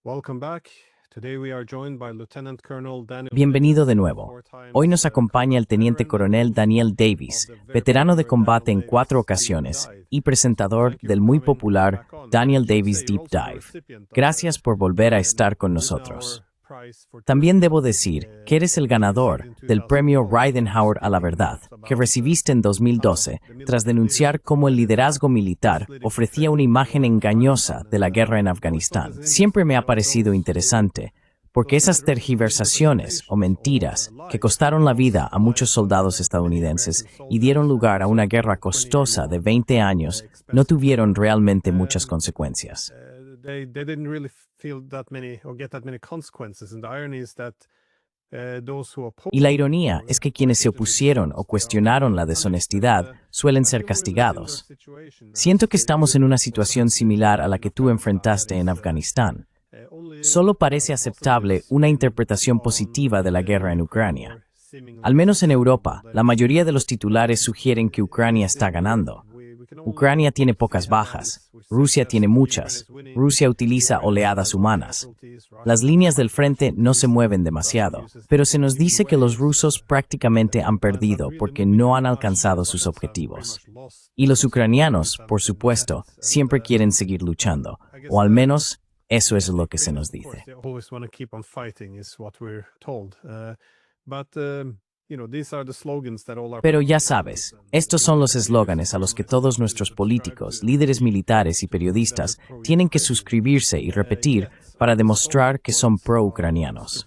Welcome back. Today we are joined by Lieutenant Colonel Daniel. Bienvenido de nuevo. Hoy nos acompaña el Teniente Coronel Daniel Davis, veterano de combate en 4 ocasiones y presentador del muy popular Daniel Davis Deep Dive. Gracias por volver a estar con nosotros. También debo decir que eres el ganador del premio Ridenhour a la Verdad, que recibiste en 2012, tras denunciar cómo el liderazgo militar ofrecía una imagen engañosa de la guerra en Afganistán. Siempre me ha parecido interesante, porque esas tergiversaciones o mentiras que costaron la vida a muchos soldados estadounidenses y dieron lugar a una guerra costosa de 20 años no tuvieron realmente muchas consecuencias. They didn't really feel that many or get that many consequences. And the irony is that those who oppose. Y la ironía es que quienes se opusieron o cuestionaron la deshonestidad suelen ser castigados. Siento que estamos en una situación similar a la que tú enfrentaste en Afganistán. Solo parece aceptable una interpretación positiva de la guerra en Ucrania. Al menos en Europa, la mayoría de los titulares sugieren que Ucrania está ganando. Ucrania tiene pocas bajas, Rusia tiene muchas, Rusia utiliza oleadas humanas. Las líneas del frente no se mueven demasiado, pero se nos dice que los rusos prácticamente han perdido porque no han alcanzado sus objetivos. Y los ucranianos, por supuesto, siempre quieren seguir luchando, o al menos eso es lo que se nos dice. Pero ya sabes, estos son los eslóganes a los que todos nuestros políticos, líderes militares y periodistas tienen que suscribirse y repetir para demostrar que son pro-ucranianos.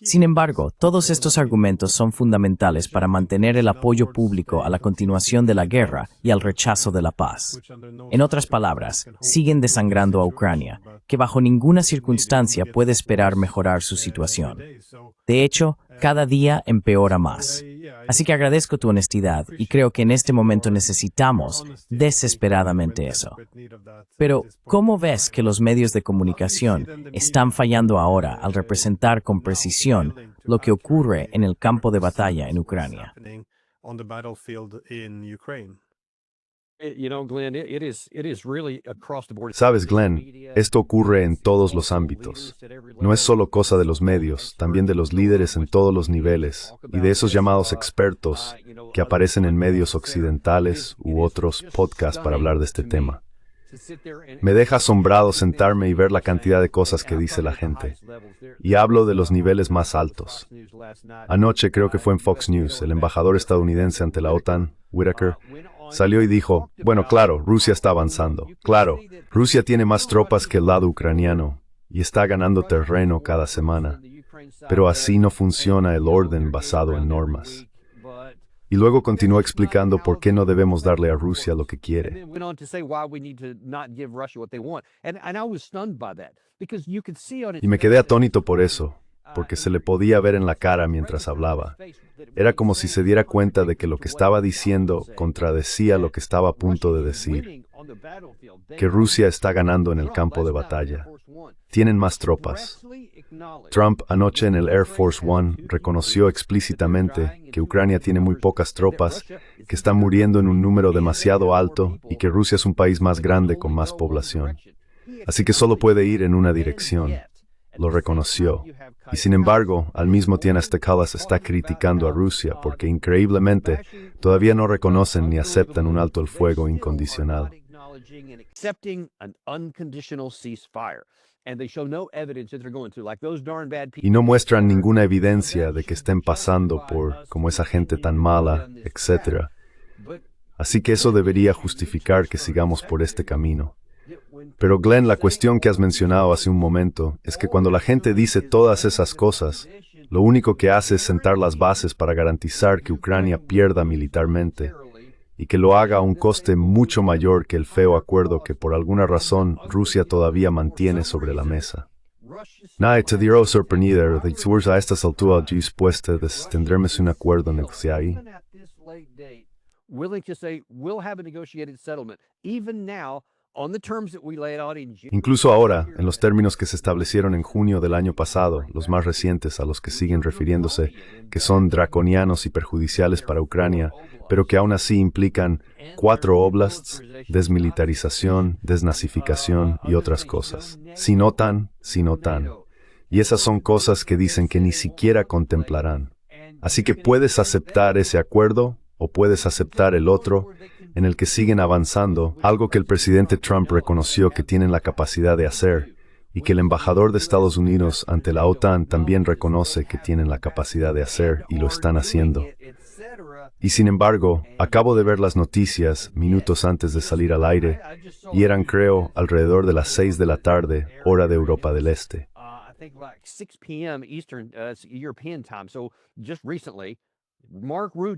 Sin embargo, todos estos argumentos son fundamentales para mantener el apoyo público a la continuación de la guerra y al rechazo de la paz. En otras palabras, siguen desangrando a Ucrania, que bajo ninguna circunstancia puede esperar mejorar su situación. De hecho, cada día empeora más. Así que agradezco tu honestidad y creo que en este momento necesitamos desesperadamente eso. Pero, ¿cómo ves que los medios de comunicación están fallando ahora al representar con precisión lo que ocurre en el campo de batalla en Ucrania? Sabes, Glenn, esto ocurre en todos los ámbitos. No es solo cosa de los medios, también de los líderes en todos los niveles y de esos llamados expertos que aparecen en medios occidentales u otros podcasts para hablar de este tema. Me deja asombrado sentarme y ver la cantidad de cosas que dice la gente. Y hablo de los niveles más altos. Anoche, creo que fue en Fox News, el embajador estadounidense ante la OTAN, Whitaker, salió y dijo, bueno, claro, Rusia está avanzando. Claro, Rusia tiene más tropas que el lado ucraniano y está ganando terreno cada semana. Pero así no funciona el orden basado en normas. Y luego continuó explicando por qué no debemos darle a Rusia lo que quiere. Y me quedé atónito por eso, porque se le podía ver en la cara mientras hablaba. Era como si se diera cuenta de que lo que estaba diciendo contradecía lo que estaba a punto de decir. Que Rusia está ganando en el campo de batalla. Tienen más tropas. Trump anoche en el Air Force One reconoció explícitamente que Ucrania tiene muy pocas tropas, que están muriendo en un número demasiado alto y que Rusia es un país más grande con más población. Así que solo puede ir en una dirección. Lo reconoció. Y sin embargo, al mismo tiempo Stakalas está criticando a Rusia porque increíblemente todavía no reconocen ni aceptan un alto el fuego incondicional. Y no muestran ninguna evidencia de que estén pasando por como esa gente tan mala, etc. Así que eso debería justificar que sigamos por este camino. Pero Glenn, la cuestión que has mencionado hace un momento es que cuando la gente dice todas esas cosas, lo único que hace es sentar las bases para garantizar que Ucrania pierda militarmente y que lo haga a un coste mucho mayor que el feo acuerdo que por alguna razón Rusia todavía mantiene sobre la mesa. Nadie te dirá sorprendida de que a estas alturas dispuesta de tendremos un acuerdo negociado. Incluso ahora, en los términos que se establecieron en junio del año pasado, los más recientes a los que siguen refiriéndose, que son draconianos y perjudiciales para Ucrania, pero que aún así implican 4 oblasts, desmilitarización, desnazificación y otras cosas. Sin OTAN, sin OTAN. Y esas son cosas que dicen que ni siquiera contemplarán. Así que puedes aceptar ese acuerdo o puedes aceptar el otro, en el que siguen avanzando, algo que el presidente Trump reconoció que tienen la capacidad de hacer, y que el embajador de Estados Unidos ante la OTAN también reconoce que tienen la capacidad de hacer y lo están haciendo. Y sin embargo, acabo de ver las noticias minutos antes de salir al aire, y eran, creo, alrededor de las 6 de la tarde, hora de Europa del Este.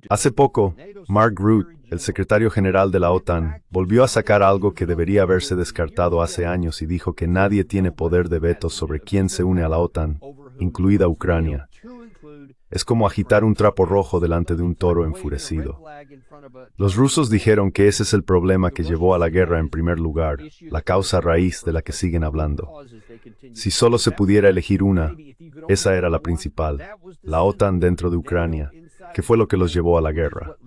Hace poco, Mark Rutte, el secretario general de la OTAN, volvió a sacar algo que debería haberse descartado hace años y dijo que nadie tiene poder de veto sobre quién se une a la OTAN, incluida Ucrania. Es como agitar un trapo rojo delante de un toro enfurecido. Los rusos dijeron que ese es el problema que llevó a la guerra en primer lugar, la causa raíz de la que siguen hablando. Si solo se pudiera elegir una, esa era la principal, la OTAN dentro de Ucrania, que fue lo que los llevó a la guerra.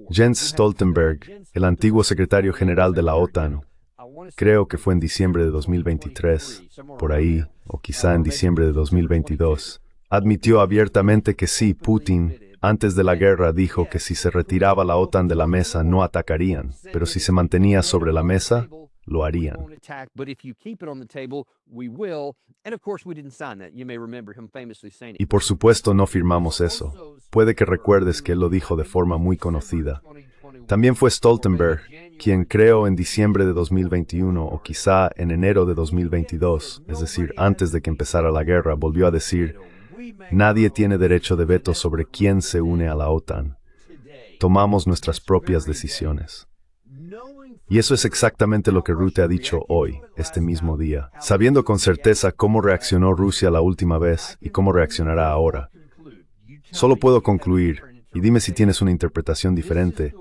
Jens Stoltenberg, el antiguo secretario general de la OTAN, creo que fue en diciembre de 2023, por ahí, o quizá en diciembre de 2022, admitió abiertamente que sí, Putin, antes de la guerra, dijo que si se retiraba la OTAN de la mesa no atacarían, pero si se mantenía sobre la mesa, lo harían. Y por supuesto no firmamos eso. Puede que recuerdes que él lo dijo de forma muy conocida. También fue Stoltenberg, quien creo en diciembre de 2021 o quizá en enero de 2022, es decir, antes de que empezara la guerra, volvió a decir: nadie tiene derecho de veto sobre quién se une a la OTAN. Tomamos nuestras propias decisiones. Y eso es exactamente lo que Rutte ha dicho hoy, este mismo día, sabiendo con certeza cómo reaccionó Rusia la última vez y cómo reaccionará ahora. Solo puedo concluir, y dime si tienes una interpretación diferente,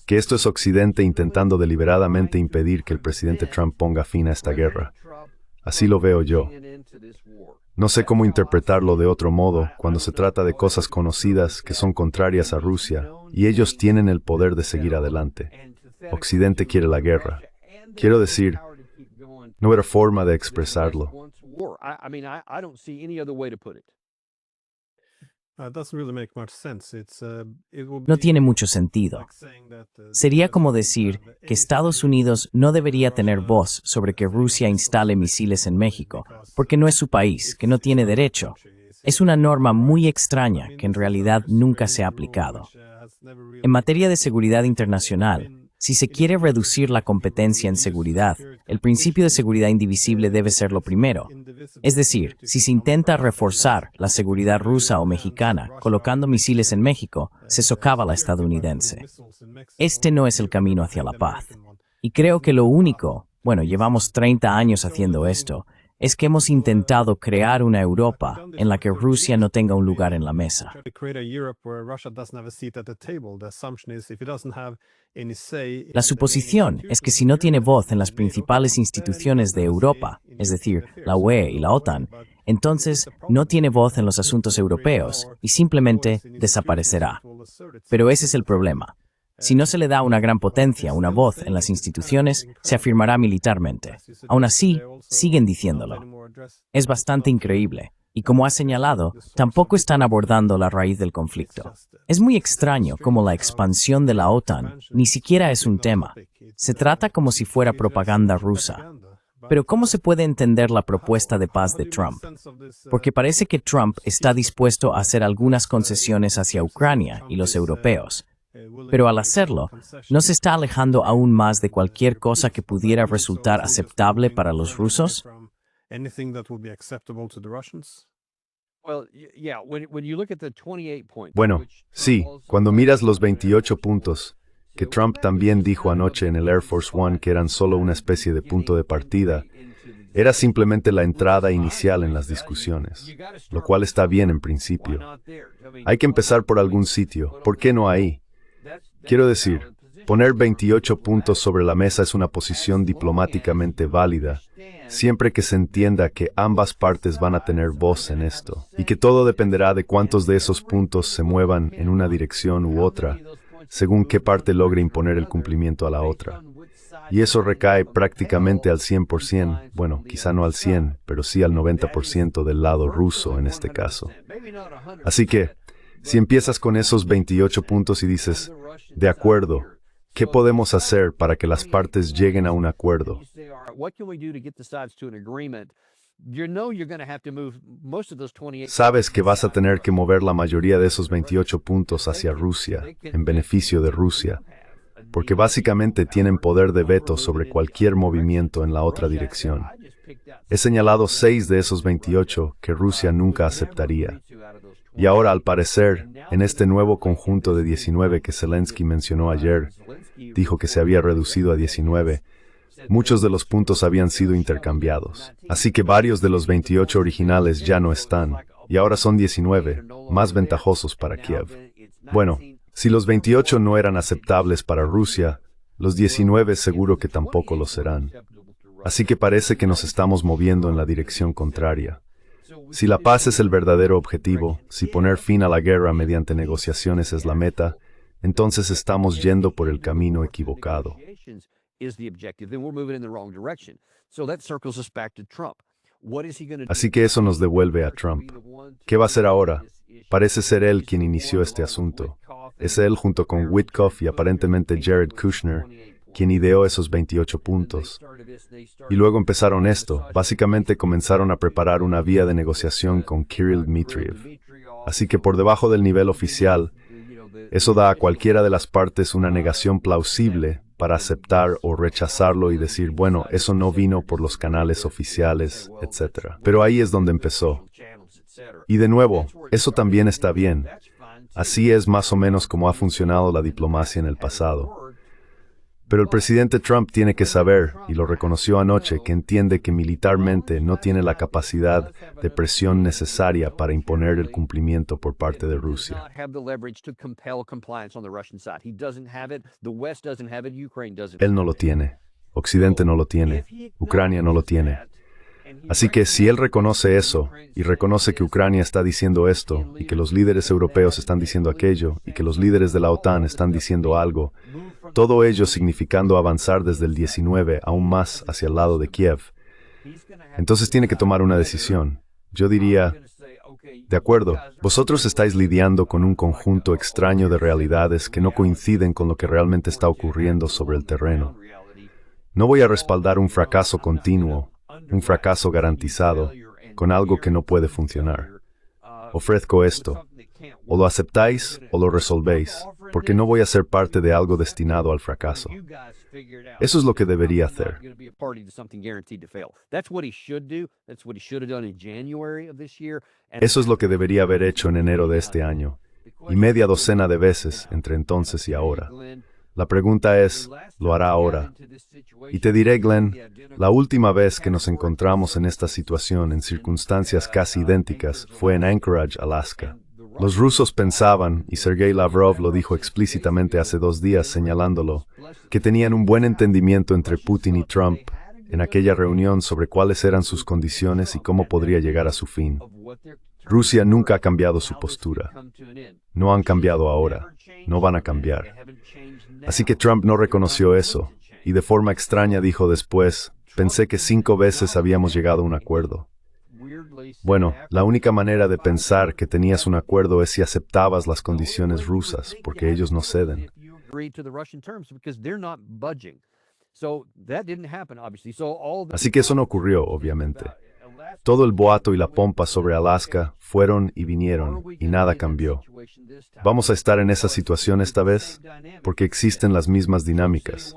que esto es Occidente intentando deliberadamente impedir que el presidente Trump ponga fin a esta guerra. Así lo veo yo. No sé cómo interpretarlo de otro modo cuando se trata de cosas conocidas que son contrarias a Rusia, y ellos tienen el poder de seguir adelante. Occidente quiere la guerra. Quiero decir, no era forma de expresarlo. No tiene mucho sentido. Sería como decir que Estados Unidos no debería tener voz sobre que Rusia instale misiles en México, porque no es su país, que no tiene derecho. Es una norma muy extraña que en realidad nunca se ha aplicado. En materia de seguridad internacional, si se quiere reducir la competencia en seguridad, el principio de seguridad indivisible debe ser lo primero. Es decir, si se intenta reforzar la seguridad rusa o mexicana colocando misiles en México, se socava la estadounidense. Este no es el camino hacia la paz. Y creo que lo único, llevamos 30 años haciendo esto, es que hemos intentado crear una Europa en la que Rusia no tenga un lugar en la mesa. La suposición es que si no tiene voz en las principales instituciones de Europa, es decir, la UE y la OTAN, entonces no tiene voz en los asuntos europeos y simplemente desaparecerá. Pero ese es el problema. Si no se le da una gran potencia, una voz en las instituciones, se afirmará militarmente. Aún así, siguen diciéndolo. Es bastante increíble. Y como ha señalado, tampoco están abordando la raíz del conflicto. Es muy extraño cómo la expansión de la OTAN ni siquiera es un tema. Se trata como si fuera propaganda rusa. Pero ¿cómo se puede entender la propuesta de paz de Trump? Porque parece que Trump está dispuesto a hacer algunas concesiones hacia Ucrania y los europeos. Pero al hacerlo, ¿no se está alejando aún más de cualquier cosa que pudiera resultar aceptable para los rusos? Bueno, sí, cuando miras los 28 puntos, que Trump también dijo anoche en el Air Force One que eran solo una especie de punto de partida, era simplemente la entrada inicial en las discusiones, lo cual está bien en principio. Hay que empezar por algún sitio, ¿por qué no ahí? Quiero decir, poner 28 puntos sobre la mesa es una posición diplomáticamente válida, siempre que se entienda que ambas partes van a tener voz en esto, y que todo dependerá de cuántos de esos puntos se muevan en una dirección u otra, según qué parte logre imponer el cumplimiento a la otra. Y eso recae prácticamente al 100%, bueno, quizá no al 100, pero sí al 90% del lado ruso en este caso. Así que, si empiezas con esos 28 puntos y dices, de acuerdo, ¿qué podemos hacer para que las partes lleguen a un acuerdo? Sabes que vas a tener que mover la mayoría de esos 28 puntos hacia Rusia, en beneficio de Rusia, porque básicamente tienen poder de veto sobre cualquier movimiento en la otra dirección. He señalado 6 de esos 28 que Rusia nunca aceptaría. Y ahora, al parecer, en este nuevo conjunto de 19 que Zelensky mencionó ayer, dijo que se había reducido a 19, muchos de los puntos habían sido intercambiados. Así que varios de los 28 originales ya no están, y ahora son 19, más ventajosos para Kiev. Bueno, si los 28 no eran aceptables para Rusia, los 19 seguro que tampoco lo serán. Así que parece que nos estamos moviendo en la dirección contraria. Si la paz es el verdadero objetivo, si poner fin a la guerra mediante negociaciones es la meta, entonces estamos yendo por el camino equivocado. Así que eso nos devuelve a Trump. ¿Qué va a hacer ahora? Parece ser él quien inició este asunto. Es él junto con Witkoff y aparentemente Jared Kushner quien ideó esos 28 puntos. Y luego empezaron esto. Básicamente comenzaron a preparar una vía de negociación con Kirill Dmitriev. Así que por debajo del nivel oficial, eso da a cualquiera de las partes una negación plausible para aceptar o rechazarlo y decir, bueno, eso no vino por los canales oficiales, etc. Pero ahí es donde empezó. Y de nuevo, eso también está bien. Así es más o menos como ha funcionado la diplomacia en el pasado. Pero el presidente Trump tiene que saber, y lo reconoció anoche, que entiende que militarmente no tiene la capacidad de presión necesaria para imponer el cumplimiento por parte de Rusia. Él no lo tiene. Occidente no lo tiene. Ucrania no lo tiene. Así que si él reconoce eso, y reconoce que Ucrania está diciendo esto, y que los líderes europeos están diciendo aquello, y que los líderes de la OTAN están diciendo algo, todo ello significando avanzar desde el 19 aún más hacia el lado de Kiev, entonces tiene que tomar una decisión. Yo diría, de acuerdo, vosotros estáis lidiando con un conjunto extraño de realidades que no coinciden con lo que realmente está ocurriendo sobre el terreno. No voy a respaldar un fracaso continuo, un fracaso garantizado, con algo que no puede funcionar. Ofrezco esto. O lo aceptáis o lo resolvéis, porque no voy a ser parte de algo destinado al fracaso. Eso es lo que debería hacer. Eso es lo que debería haber hecho en enero de este año, y media docena de veces entre entonces y ahora. La pregunta es, ¿lo hará ahora? Y te diré, Glenn, la última vez que nos encontramos en esta situación en circunstancias casi idénticas fue en Anchorage, Alaska. Los rusos pensaban, y Sergei Lavrov lo dijo explícitamente hace 2 días señalándolo, que tenían un buen entendimiento entre Putin y Trump en aquella reunión sobre cuáles eran sus condiciones y cómo podría llegar a su fin. Rusia nunca ha cambiado su postura. No han cambiado ahora. No van a cambiar. Así que Trump no reconoció eso, y de forma extraña dijo después, pensé que 5 veces habíamos llegado a un acuerdo. Bueno, la única manera de pensar que tenías un acuerdo es si aceptabas las condiciones rusas, porque ellos no ceden. Así que eso no ocurrió, obviamente. Todo el boato y la pompa sobre Alaska fueron y vinieron, y nada cambió. ¿Vamos a estar en esa situación esta vez? Porque existen las mismas dinámicas.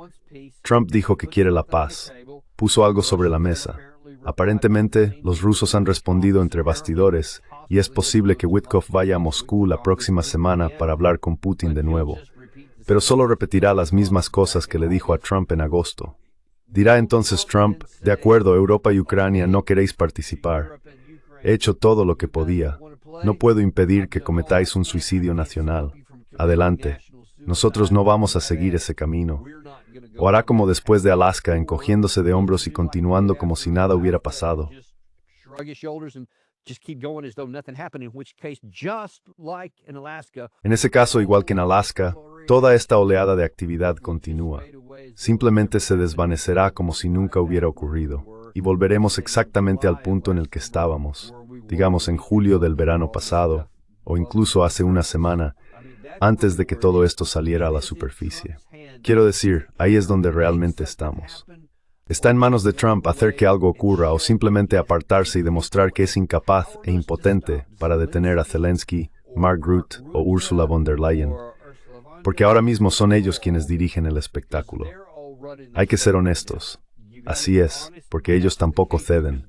Trump dijo que quiere la paz. Puso algo sobre la mesa. Aparentemente, los rusos han respondido entre bastidores, y es posible que Witkoff vaya a Moscú la próxima semana para hablar con Putin de nuevo. Pero solo repetirá las mismas cosas que le dijo a Trump en agosto. Dirá entonces Trump, de acuerdo, Europa y Ucrania no queréis participar. He hecho todo lo que podía. No puedo impedir que cometáis un suicidio nacional. Adelante. Nosotros no vamos a seguir ese camino. O hará como después de Alaska, encogiéndose de hombros y continuando como si nada hubiera pasado. En ese caso, igual que en Alaska, Toda esta oleada de actividad continúa. Simplemente se desvanecerá como si nunca hubiera ocurrido, y volveremos exactamente al punto en el que estábamos, digamos en julio del verano pasado, o incluso hace una semana, antes de que todo esto saliera a la superficie. Quiero decir, ahí es donde realmente estamos. Está en manos de Trump hacer que algo ocurra o simplemente apartarse y demostrar que es incapaz e impotente para detener a Zelensky, Mark Rutte o Ursula von der Leyen. Porque ahora mismo son ellos quienes dirigen el espectáculo. Hay que ser honestos. Así es, porque ellos tampoco ceden.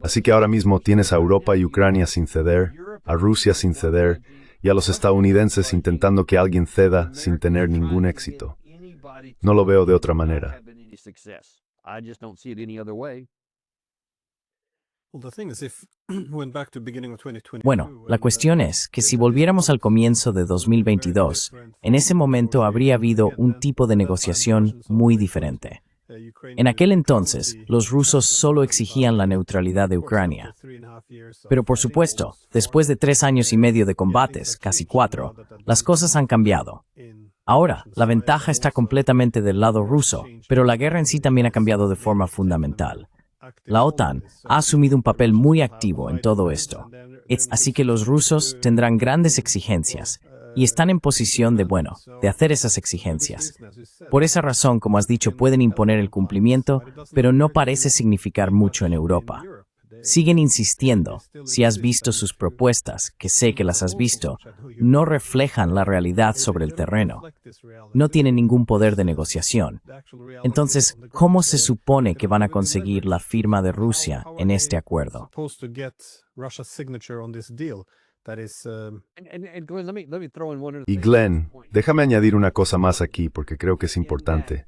Así que ahora mismo tienes a Europa y Ucrania sin ceder, a Rusia sin ceder, y a los estadounidenses intentando que alguien ceda sin tener ningún éxito. No lo veo de otra manera. Bueno, la cuestión es que si volviéramos al comienzo de 2022, en ese momento habría habido un tipo de negociación muy diferente. En aquel entonces, los rusos solo exigían la neutralidad de Ucrania. Pero por supuesto, después de 3 años y medio de combates, casi 4, las cosas han cambiado. Ahora, la ventaja está completamente del lado ruso, pero la guerra en sí también ha cambiado de forma fundamental. La OTAN ha asumido un papel muy activo en todo esto. Así que los rusos tendrán grandes exigencias y están en posición de hacer esas exigencias. Por esa razón, como has dicho, pueden imponer el cumplimiento, pero no parece significar mucho en Europa. Siguen insistiendo, si has visto sus propuestas, que sé que las has visto, no reflejan la realidad sobre el terreno. No tienen ningún poder de negociación. Entonces, ¿cómo se supone que van a conseguir la firma de Rusia en este acuerdo? Y Glenn, déjame añadir una cosa más aquí porque creo que es importante.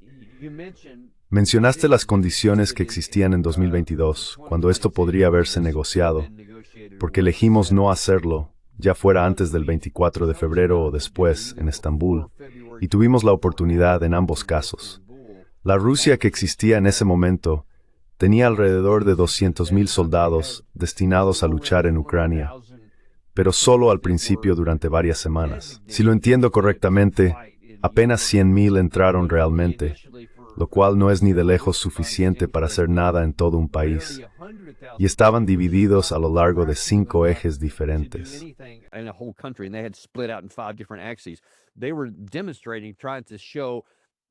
Mencionaste las condiciones que existían en 2022, cuando esto podría haberse negociado, porque elegimos no hacerlo, ya fuera antes del 24 de febrero o después, en Estambul, y tuvimos la oportunidad en ambos casos. La Rusia que existía en ese momento tenía alrededor de 200,000 soldados destinados a luchar en Ucrania, pero solo al principio durante varias semanas. Si lo entiendo correctamente, apenas 100,000 entraron realmente, lo cual no es ni de lejos suficiente para hacer nada en todo un país, y estaban divididos a lo largo de 5 ejes diferentes.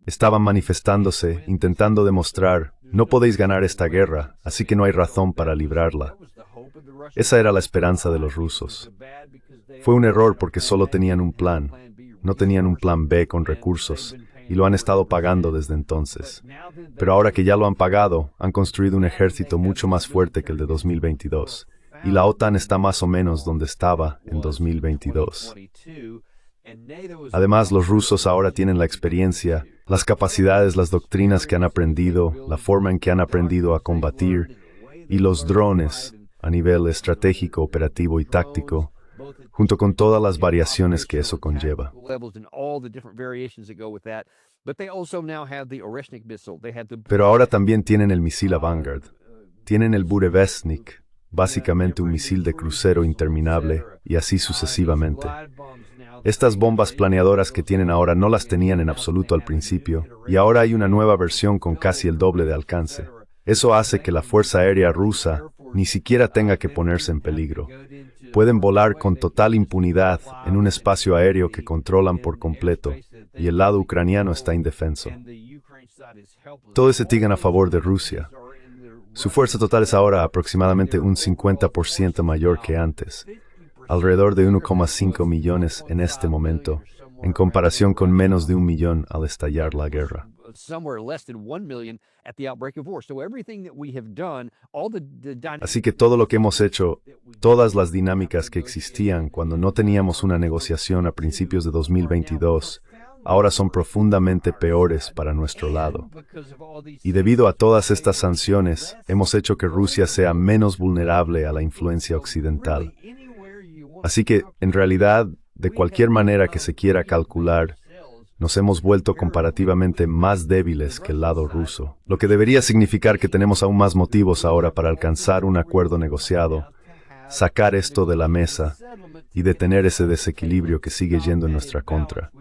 Estaban manifestándose, intentando demostrar, no podéis ganar esta guerra, así que no hay razón para librarla. Esa era la esperanza de los rusos. Fue un error porque solo tenían un plan, no tenían un plan B con recursos, y lo han estado pagando desde entonces. Pero ahora que ya lo han pagado, han construido un ejército mucho más fuerte que el de 2022, y la OTAN está más o menos donde estaba en 2022. Además, los rusos ahora tienen la experiencia, las capacidades, las doctrinas que han aprendido, la forma en que han aprendido a combatir, y los drones, a nivel estratégico, operativo y táctico, junto con todas las variaciones que eso conlleva. Pero ahora también tienen el misil Vanguard. Tienen el Burevestnik, básicamente un misil de crucero interminable, y así sucesivamente. Estas bombas planeadoras que tienen ahora no las tenían en absoluto al principio, y ahora hay una nueva versión con casi el doble de alcance. Eso hace que la Fuerza Aérea rusa ni siquiera tenga que ponerse en peligro. Pueden volar con total impunidad en un espacio aéreo que controlan por completo, y el lado ucraniano está indefenso. Todo ese tigan a favor de Rusia. Su fuerza total es ahora aproximadamente un 50% mayor que antes, alrededor de 1,5 millones en este momento, en comparación con menos de 1 millón al estallar la guerra. Así que todo lo que hemos hecho, todas las dinámicas que existían cuando no teníamos una negociación a principios de 2022, ahora son profundamente peores para nuestro lado. Y debido a todas estas sanciones, hemos hecho que Rusia sea menos vulnerable a la influencia occidental. Así que, en realidad, de cualquier manera que se quiera calcular, nos hemos vuelto comparativamente más débiles que el lado ruso, lo que debería significar que tenemos aún más motivos ahora para alcanzar un acuerdo negociado, sacar esto de la mesa y detener ese desequilibrio que sigue yendo en nuestra contra.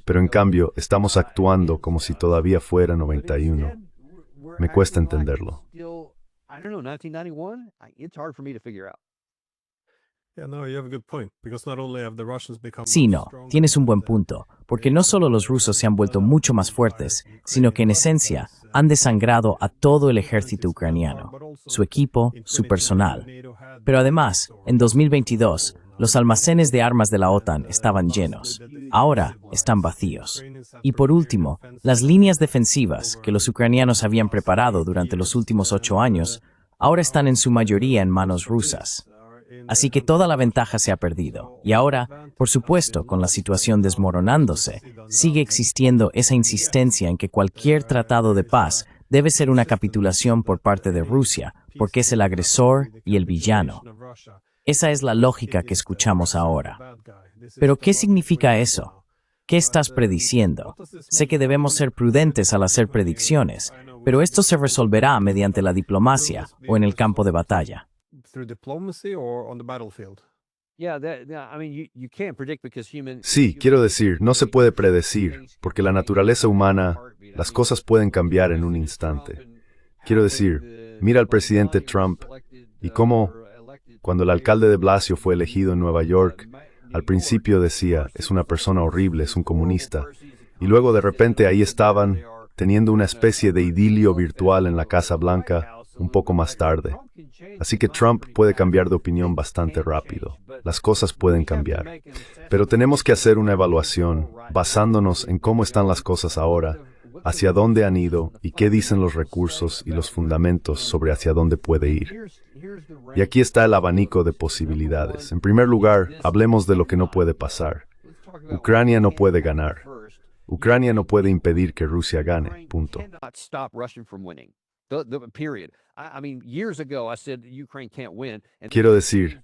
pero en cambio estamos actuando como si todavía fuera 91. Me cuesta entenderlo. Yeah, no, you have a good point, because not only have the Russians become Sí, much no, stronger, tienes un buen but, punto, porque no solo los rusos se han vuelto mucho más fuertes, sino que en esencia han desangrado a todo el ejército ucraniano, su equipo, su personal. Pero además, en 2022, los almacenes de armas de la OTAN estaban llenos. Ahora están vacíos. Y por último, las líneas defensivas que los ucranianos habían preparado durante los últimos 8 años, ahora están en su mayoría en manos rusas. Así que toda la ventaja se ha perdido. Y ahora, por supuesto, con la situación desmoronándose, sigue existiendo esa insistencia en que cualquier tratado de paz debe ser una capitulación por parte de Rusia, porque es el agresor y el villano. Esa es la lógica que escuchamos ahora. Pero, ¿qué significa eso? ¿Qué estás prediciendo? Sé que debemos ser prudentes al hacer predicciones, pero esto se resolverá mediante la diplomacia o en el campo de batalla. through diplomacy or on the battlefield? Sí, quiero decir, no se puede predecir, porque la naturaleza humana, las cosas pueden cambiar en un instante. Quiero decir, mira al presidente Trump y cómo, cuando el alcalde de Blasio fue elegido en Nueva York, al principio decía, es una persona horrible, es un comunista, y luego de repente ahí estaban, teniendo una especie de idilio virtual en la Casa Blanca, un poco más tarde. Así que Trump puede cambiar de opinión bastante rápido. Las cosas pueden cambiar. Pero tenemos que hacer una evaluación basándonos en cómo están las cosas ahora, hacia dónde han ido y qué dicen los recursos y los fundamentos sobre hacia dónde puede ir. Y aquí está el abanico de posibilidades. En primer lugar, hablemos de lo que no puede pasar. Ucrania no puede ganar. Ucrania no puede impedir que Rusia gane. Punto. Quiero decir,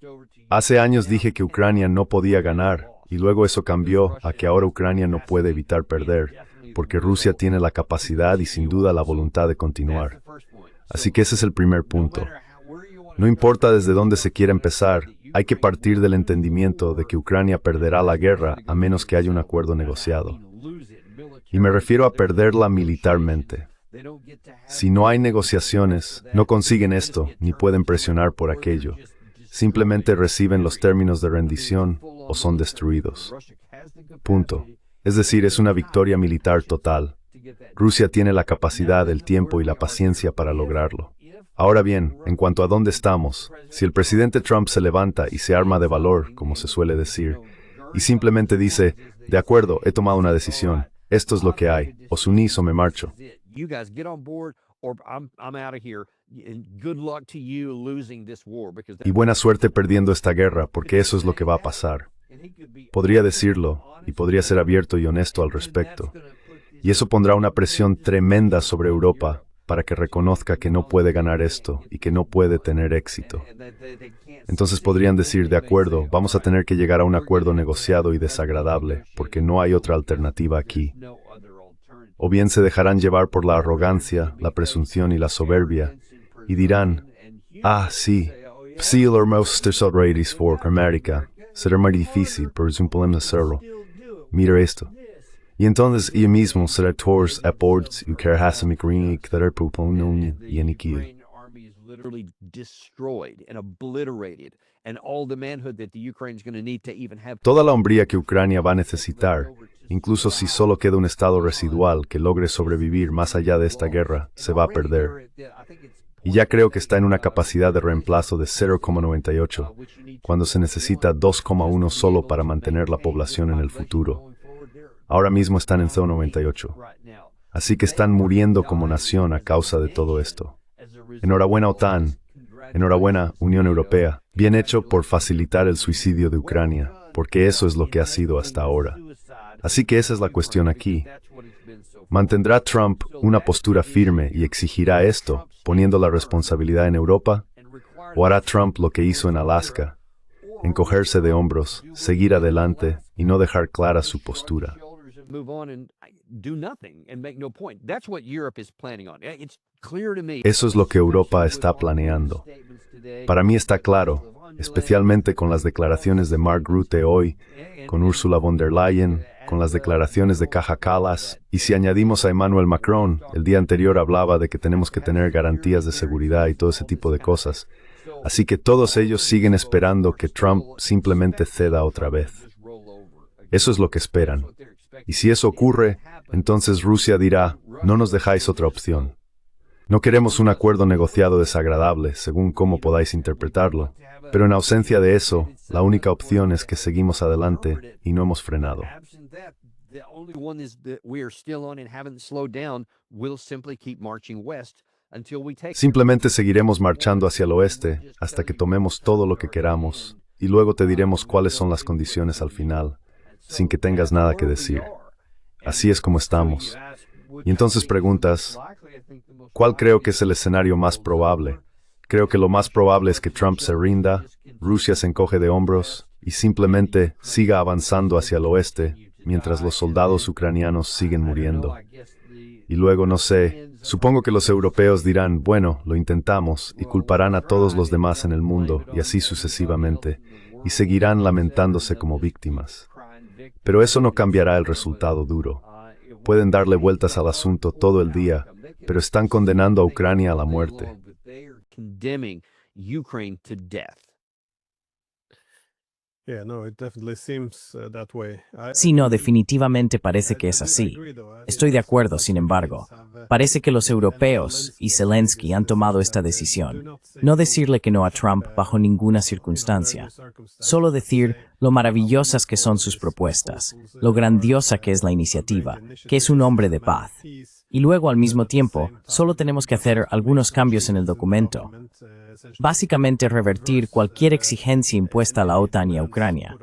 hace años dije que Ucrania no podía ganar, y luego eso cambió a que ahora Ucrania no puede evitar perder, porque Rusia tiene la capacidad y sin duda la voluntad de continuar. Así que ese es el primer punto. No importa desde dónde se quiera empezar, hay que partir del entendimiento de que Ucrania perderá la guerra a menos que haya un acuerdo negociado. Y me refiero a perderla militarmente. Si no hay negociaciones, no consiguen esto, ni pueden presionar por aquello. Simplemente reciben los términos de rendición o son destruidos. Punto. Es decir, es una victoria militar total. Rusia tiene la capacidad, el tiempo y la paciencia para lograrlo. Ahora bien, en cuanto a dónde estamos, si el presidente Trump se levanta y se arma de valor, como se suele decir, y simplemente dice, de acuerdo, he tomado una decisión, esto es lo que hay, os unís o me marcho. Y buena suerte perdiendo esta guerra, porque eso es lo que va a pasar. Podría decirlo, y podría ser abierto y honesto al respecto. Y eso pondrá una presión tremenda sobre Europa para que reconozca que no puede ganar esto y que no puede tener éxito. Entonces podrían decir, de acuerdo, vamos a tener que llegar a un acuerdo negociado y desagradable, porque no hay otra alternativa aquí. O bien se dejarán llevar por la arrogancia, la presunción y la soberbia, y dirán, sí, los most raíces for América, será muy difícil, pero es un problema hacerlo. Mira esto. Y entonces ellos mismos serán todos a bordos y que hacen que dar proponiendo y eniquil. Toda la hombría que Ucrania va a necesitar, incluso si solo queda un estado residual que logre sobrevivir más allá de esta guerra, se va a perder. Y ya creo que está en una capacidad de reemplazo de 0,98, cuando se necesita 2,1 solo para mantener la población en el futuro. Ahora mismo están en 0,98. Así que están muriendo como nación a causa de todo esto. Enhorabuena OTAN, enhorabuena Unión Europea, bien hecho por facilitar el suicidio de Ucrania, porque eso es lo que ha sido hasta ahora. Así que esa es la cuestión aquí. ¿Mantendrá Trump una postura firme y exigirá esto, poniendo la responsabilidad en Europa? ¿O hará Trump lo que hizo en Alaska, encogerse de hombros, seguir adelante y no dejar clara su postura? Eso es lo que Europa está planeando. Para mí está claro, especialmente con las declaraciones de Mark Rutte hoy, con Ursula von der Leyen, con las declaraciones de Kaja Kallas, y si añadimos a Emmanuel Macron, el día anterior hablaba de que tenemos que tener garantías de seguridad y todo ese tipo de cosas. Así que todos ellos siguen esperando que Trump simplemente ceda otra vez. Eso es lo que esperan. Y si eso ocurre, entonces Rusia dirá, no nos dejáis otra opción. No queremos un acuerdo negociado desagradable, según cómo podáis interpretarlo, pero en ausencia de eso, la única opción es que seguimos adelante y no hemos frenado. Simplemente seguiremos marchando hacia el oeste hasta que tomemos todo lo que queramos, y luego te diremos cuáles son las condiciones al final, sin que tengas nada que decir. Así es como estamos. Y entonces preguntas, ¿cuál creo que es el escenario más probable? Creo que lo más probable es que Trump se rinda, Rusia se encoge de hombros y simplemente siga avanzando hacia el oeste mientras los soldados ucranianos siguen muriendo. Y luego, no sé, supongo que los europeos dirán, bueno, lo intentamos, y culparán a todos los demás en el mundo, y así sucesivamente, y seguirán lamentándose como víctimas. Pero eso no cambiará el resultado duro. Pueden darle vueltas al asunto todo el día, pero están condenando a Ucrania a la muerte. Sí, no, definitivamente parece que es así. Estoy de acuerdo, sin embargo. Parece que los europeos y Zelensky han tomado esta decisión. No decirle que no a Trump bajo ninguna circunstancia. Solo decir lo maravillosas que son sus propuestas, lo grandiosa que es la iniciativa, que es un hombre de paz. Y luego, al mismo tiempo, solo tenemos que hacer algunos cambios en el documento. Básicamente revertir cualquier exigencia impuesta a la OTAN y a Ucrania.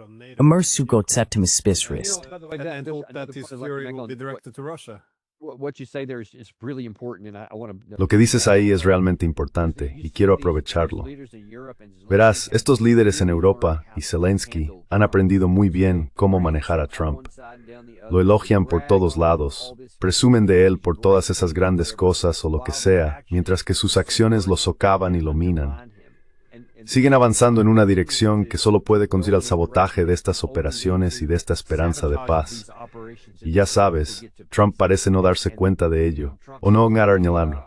Lo que dices ahí es realmente importante y quiero aprovecharlo. Verás, estos líderes en Europa y Zelensky han aprendido muy bien cómo manejar a Trump. Lo elogian por todos lados, presumen de él por todas esas grandes cosas o lo que sea, mientras que sus acciones lo socavan y lo minan. Siguen avanzando en una dirección que solo puede conducir al sabotaje de estas operaciones y de esta esperanza de paz. Y ya sabes, Trump parece no darse cuenta de ello, o no señalarlo.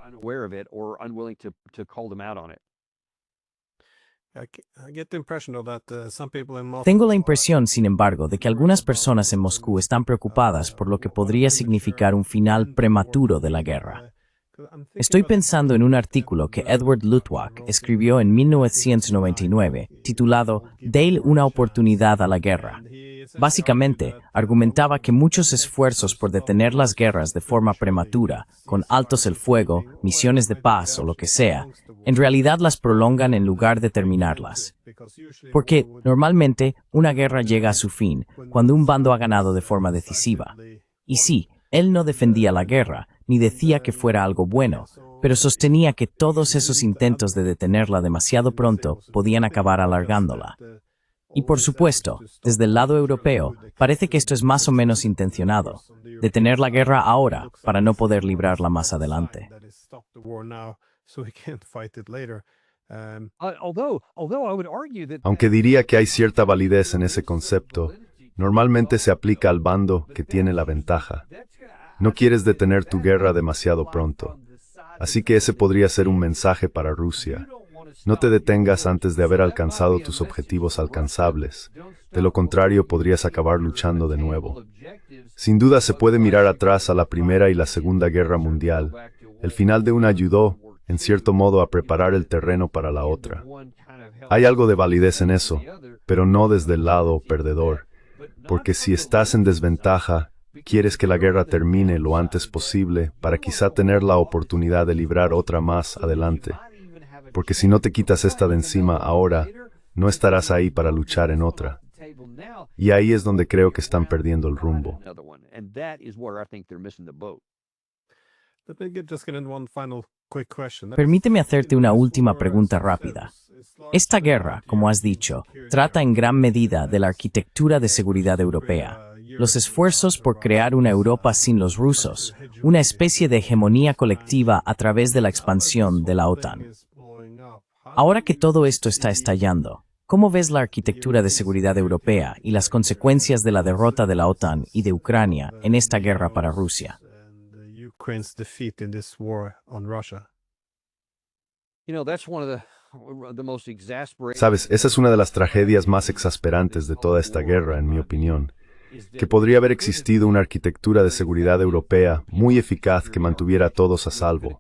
Tengo la impresión, sin embargo, de que algunas personas en Moscú están preocupadas por lo que podría significar un final prematuro de la guerra. Estoy pensando en un artículo que Edward Luttwak escribió en 1999, titulado «Dale una oportunidad a la guerra». Básicamente, argumentaba que muchos esfuerzos por detener las guerras de forma prematura, con altos el fuego, misiones de paz o lo que sea, en realidad las prolongan en lugar de terminarlas. Porque, normalmente, una guerra llega a su fin cuando un bando ha ganado de forma decisiva. Y sí, él no defendía la guerra, ni decía que fuera algo bueno, pero sostenía que todos esos intentos de detenerla demasiado pronto podían acabar alargándola. Y por supuesto, desde el lado europeo, parece que esto es más o menos intencionado, detener la guerra ahora para no poder librarla más adelante. Aunque diría que hay cierta validez en ese concepto, normalmente se aplica al bando que tiene la ventaja. No quieres detener tu guerra demasiado pronto. Así que ese podría ser un mensaje para Rusia. No te detengas antes de haber alcanzado tus objetivos alcanzables. De lo contrario, podrías acabar luchando de nuevo. Sin duda se puede mirar atrás a la Primera y la Segunda Guerra Mundial. El final de una ayudó, en cierto modo, a preparar el terreno para la otra. Hay algo de validez en eso, pero no desde el lado perdedor. Porque si estás en desventaja, quieres que la guerra termine lo antes posible para quizá tener la oportunidad de librar otra más adelante. Porque si no te quitas esta de encima ahora, no estarás ahí para luchar en otra. Y ahí es donde creo que están perdiendo el rumbo. Permíteme hacerte una última pregunta rápida. Esta guerra, como has dicho, trata en gran medida de la arquitectura de seguridad europea. Los esfuerzos por crear una Europa sin los rusos, una especie de hegemonía colectiva a través de la expansión de la OTAN. Ahora que todo esto está estallando, ¿Cómo ves la arquitectura de seguridad europea y las consecuencias de la derrota de la OTAN y de Ucrania en esta guerra para Rusia? Ukraine's defeat in this war on Russia. Sabes, esa es una de las tragedias más exasperantes de toda esta guerra, en mi opinión, que podría haber existido una arquitectura de seguridad europea muy eficaz que mantuviera a todos a salvo.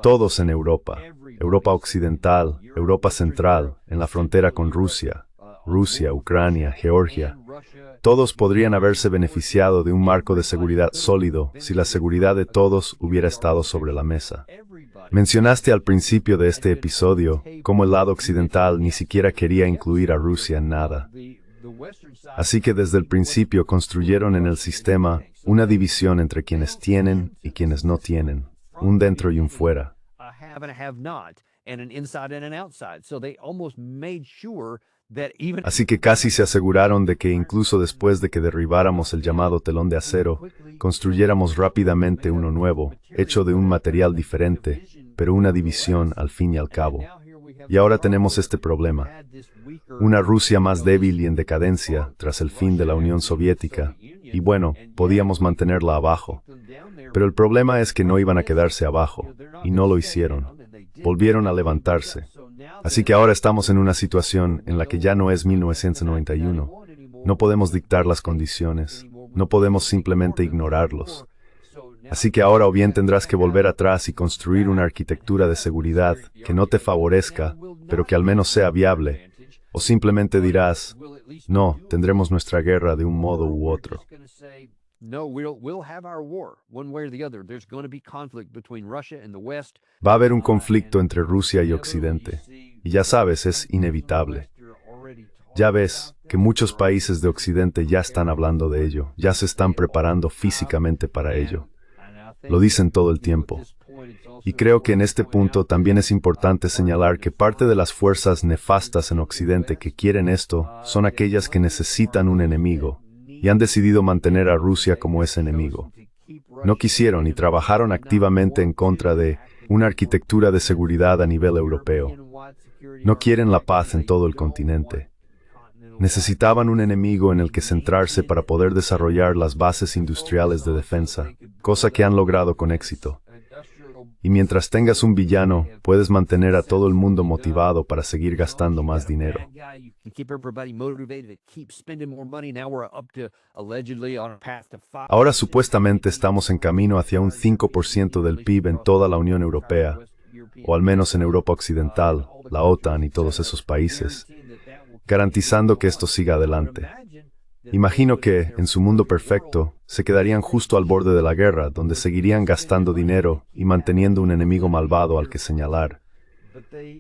Todos en Europa, Europa Occidental, Europa Central, en la frontera con Rusia, Ucrania, Georgia. Todos podrían haberse beneficiado de un marco de seguridad sólido si la seguridad de todos hubiera estado sobre la mesa. Mencionaste al principio de este episodio cómo el lado occidental ni siquiera quería incluir a Rusia en nada. Así que desde el principio construyeron en el sistema una división entre quienes tienen y quienes no tienen, un dentro y un fuera. Así que casi se aseguraron de que incluso después de que derribáramos el llamado telón de acero, construyéramos rápidamente uno nuevo, hecho de un material diferente, pero una división al fin y al cabo. Y ahora tenemos este problema. Una Rusia más débil y en decadencia tras el fin de la Unión Soviética, y bueno, podíamos mantenerla abajo. Pero el problema es que no iban a quedarse abajo, y no lo hicieron. Volvieron a levantarse. Así que ahora estamos en una situación en la que ya no es 1991. No podemos dictar las condiciones, no podemos simplemente ignorarlos. Así que ahora o bien tendrás que volver atrás y construir una arquitectura de seguridad que no te favorezca, pero que al menos sea viable, o simplemente dirás, no, tendremos nuestra guerra de un modo u otro. Va a haber un conflicto entre Rusia y Occidente, y ya sabes, es inevitable. Ya ves que muchos países de Occidente ya están hablando de ello, ya se están preparando físicamente para ello. Lo dicen todo el tiempo. Y creo que en este punto también es importante señalar que parte de las fuerzas nefastas en Occidente que quieren esto son aquellas que necesitan un enemigo, y han decidido mantener a Rusia como ese enemigo. No quisieron y trabajaron activamente en contra de una arquitectura de seguridad a nivel europeo. No quieren la paz en todo el continente. Necesitaban un enemigo en el que centrarse para poder desarrollar las bases industriales de defensa, cosa que han logrado con éxito. Y mientras tengas un villano, puedes mantener a todo el mundo motivado para seguir gastando más dinero. Ahora supuestamente estamos en camino hacia un 5% del PIB en toda la Unión Europea, o al menos en Europa Occidental, la OTAN y todos esos países, garantizando que esto siga adelante. Imagino que, en su mundo perfecto, se quedarían justo al borde de la guerra, donde seguirían gastando dinero y manteniendo un enemigo malvado al que señalar.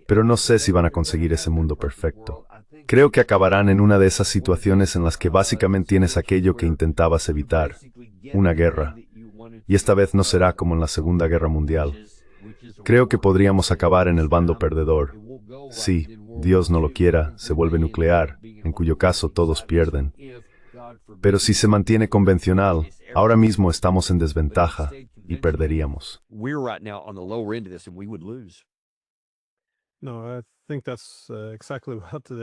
Pero no sé si van a conseguir ese mundo perfecto. Creo que acabarán en una de esas situaciones en las que básicamente tienes aquello que intentabas evitar, una guerra. Y esta vez no será como en la Segunda Guerra Mundial. Creo que podríamos acabar en el bando perdedor. Sí, Dios no lo quiera, se vuelve nuclear, en cuyo caso todos pierden. Pero si se mantiene convencional, ahora mismo estamos en desventaja y perderíamos.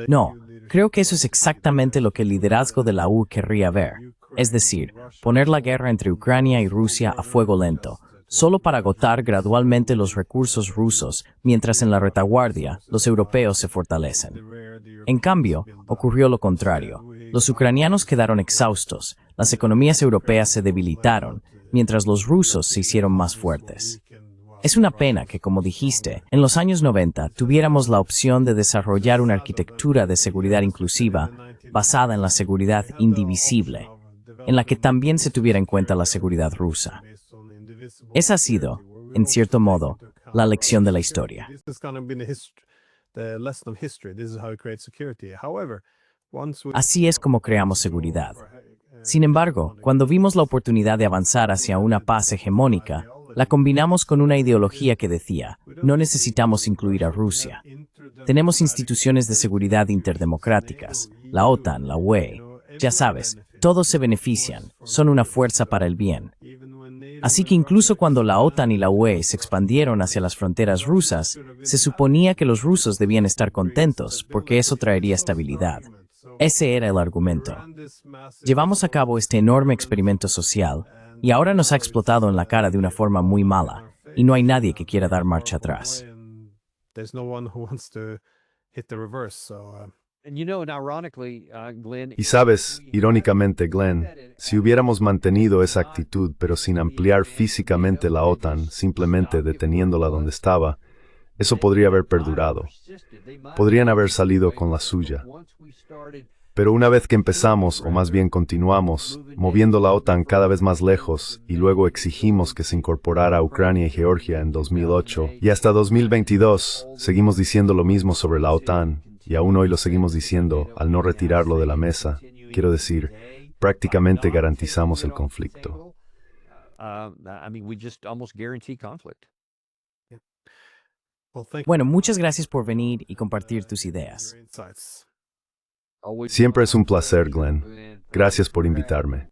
No, creo que eso es exactamente lo que el liderazgo de la U querría ver, es decir, poner la guerra entre Ucrania y Rusia a fuego lento, solo para agotar gradualmente los recursos rusos, mientras en la retaguardia los europeos se fortalecen. En cambio, ocurrió lo contrario. Los ucranianos quedaron exhaustos, las economías europeas se debilitaron, mientras los rusos se hicieron más fuertes. Es una pena que, como dijiste, en los años 90 tuviéramos la opción de desarrollar una arquitectura de seguridad inclusiva basada en la seguridad indivisible, en la que también se tuviera en cuenta la seguridad rusa. Esa ha sido, en cierto modo, la lección de la historia. Así es como creamos seguridad. Sin embargo, cuando vimos la oportunidad de avanzar hacia una paz hegemónica, la combinamos con una ideología que decía, no necesitamos incluir a Rusia. Tenemos instituciones de seguridad interdemocráticas, la OTAN, la UE. Ya sabes, todos se benefician, son una fuerza para el bien. Así que incluso cuando la OTAN y la UE se expandieron hacia las fronteras rusas, se suponía que los rusos debían estar contentos porque eso traería estabilidad. Ese era el argumento. Llevamos a cabo este enorme experimento social y ahora nos ha explotado en la cara de una forma muy mala y no hay nadie que quiera dar marcha atrás. Y sabes, irónicamente, Glenn, si hubiéramos mantenido esa actitud pero sin ampliar físicamente la OTAN, simplemente deteniéndola donde estaba, eso podría haber perdurado. Podrían haber salido con la suya. Pero una vez que empezamos, o más bien continuamos, moviendo la OTAN cada vez más lejos, y luego exigimos que se incorporara a Ucrania y Georgia en 2008, y hasta 2022, seguimos diciendo lo mismo sobre la OTAN, y aún hoy lo seguimos diciendo al no retirarlo de la mesa. Quiero decir, prácticamente garantizamos el conflicto. Bueno, muchas gracias por venir y compartir tus ideas. Siempre es un placer, Glenn. Gracias por invitarme.